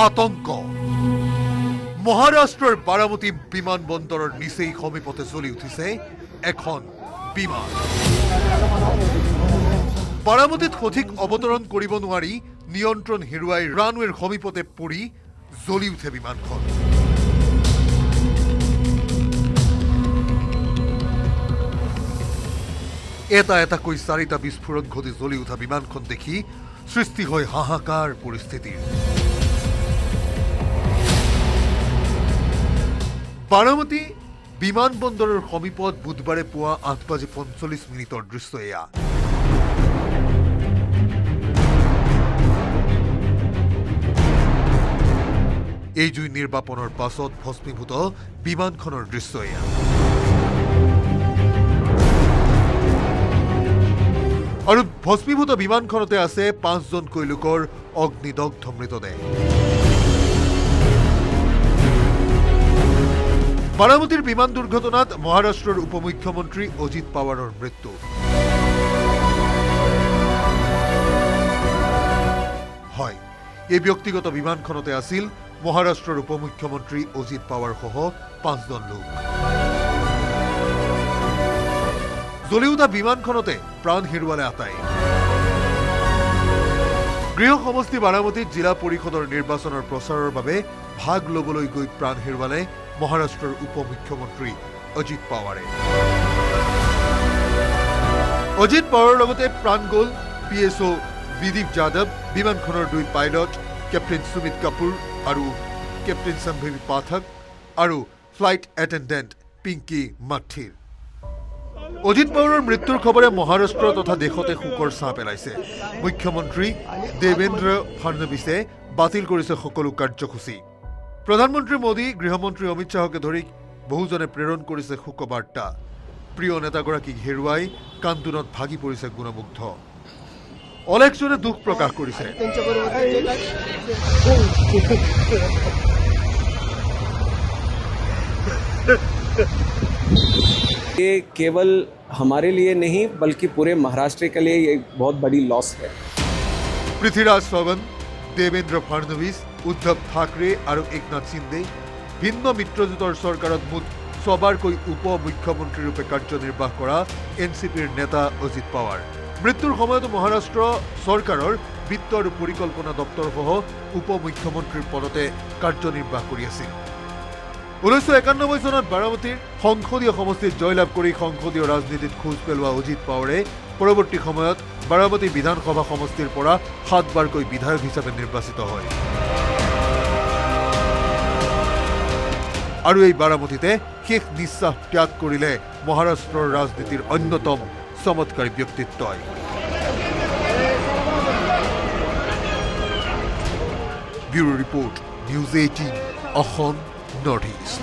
আতঙ্ক মহাৰাষ্ট্ৰৰ বাৰামতী বিমানবন্দৰৰ নিচেই সমীপতে জ্বলি উঠিছে এখন বিমান। বাৰামতীত সঠিক অৱতৰণ কৰিব নোৱাৰি নিয়ন্ত্ৰণ হেৰুৱাই ৰানৱেৰ সমীপতে পৰি জ্বলি উঠে বিমানখন। এটা এটাকৈ চাৰিটা বিস্ফোৰণ ঘটি জ্বলি উঠা বিমানখন দেখি সৃষ্টি হয় হাহাকাৰ পৰিস্থিতিৰ। বাৰামতী বিমানবন্দৰৰ সমীপত বুধবাৰে পুৱা 8:45 দৃশ্য এয়া। এই জুই নিৰ্বাপনৰ পাছত ভস্মীভূত বিমানখনৰ দৃশ্য এয়া। আৰু ভস্মীভূত বিমানখনতে আছে 5জনকৈ লোকৰ অগ্নিদগ্ধ মৃতদেহ। বাৰামতীৰ বিমান দুৰ্ঘটনাত মহাৰাষ্ট্ৰৰ উপ মুখ্যমন্ত্ৰী অজিত পাৱাৰৰ মৃত্যু। হয়, এই ব্যক্তিগত বিমানখনতে আছিল মহাৰাষ্ট্ৰৰ উপ মুখ্যমন্ত্ৰী অজিত পাৱাৰ সহ 5জন লোক। জ্বলি উঠা বিমানখনতে প্ৰাণ হেৰুৱালে আটাই। গৃহ সমষ্টি বাৰামতীত জিলা পৰিষদৰ নিৰ্বাচনৰ প্ৰচাৰৰ বাবে ভাগ ল'বলৈ গৈ প্ৰাণ হেৰুৱালে মহাৰাষ্ট্ৰৰ উপ মুখ্যমন্ত্ৰী অজিত পাৱাৰে। অজিত পাৱাৰৰ লগতে প্ৰাণ গ'ল PSO বিদীপ যাদৱ, বিমানখনৰ 2 পাইলট কেপ্টেইন সুমিত কাপুৰ আৰু কেপ্টেইন সম্ভৱ পাঠক আৰু ফ্লাইট এটেণ্ডেণ্ট পিংকি মাথিৰ। অজিত পাৱাৰৰ মৃত্যুৰ খবৰে মহাৰাষ্ট্ৰ তথা দেশতে শোকৰ ছাঁ পেলাইছে। মুখ্যমন্ত্ৰী দেৱেন্দ্ৰ ফাডনৱিছে বাতিল কৰিছে সকলো কাৰ্যসূচী। প্ৰধানমন্ত্ৰী মোদী, গৃহমন্ত্ৰী অমিত শ্বাহকে ধৰি বহুজনে প্ৰেৰণ কৰিছে শোকবাৰ্তা। প্ৰিয় নেতাগৰাকীক হেৰুৱাই কান্দোনত ভাগি পৰিছে গুণমুগ্ধ। অলেখজনে দুখ প্ৰকাশ কৰিছে। ये केवल हमारे लिए नहीं बल्कि पूरे महाराष्ट्र के लिए ये बहुत बड़ी लॉस है। পৃথ্বীৰাজ চৌহান, দেৱেন্দ্ৰ ফাডনৱিছ, উদ্ধৱ ঠাকৰে আৰু একনাথ সিন্দে ভিন্ন মিত্ৰজোঁটৰ চৰকাৰত মুঠ 6বাৰকৈ উপ মুখ্যমন্ত্ৰীৰূপে কাৰ্যনিৰ্বাহ কৰা NCPৰ নেতা অজিত পাৱাৰ মৃত্যুৰ সময়তো মহাৰাষ্ট্ৰ চৰকাৰৰ বিত্ত আৰু পৰিকল্পনা দপ্তৰসহ উপ মুখ্যমন্ত্ৰীৰ পদতে কাৰ্যনিৰ্বাহ কৰি আছিল। 1991 চনত বাৰামতীৰ সংসদীয় সমষ্টিত জয়লাভ কৰি সংসদীয় ৰাজনীতিত খোজ পেলোৱা অজিত পাৱাৰে পৰৱৰ্তী সময়ত বাৰামতী বিধানসভা সমষ্টিৰ পৰা 7বাৰকৈ বিধায়ক হিচাপে নিৰ্বাচিত হয়। আৰু এই বাৰামতীতে শেষ নিশ্বাস ত্যাগ কৰিলে মহাৰাষ্ট্ৰৰ ৰাজনীতিৰ অন্যতম চমৎকাৰী ব্যক্তিত্বই। Bureau report, news 18 Assam north east.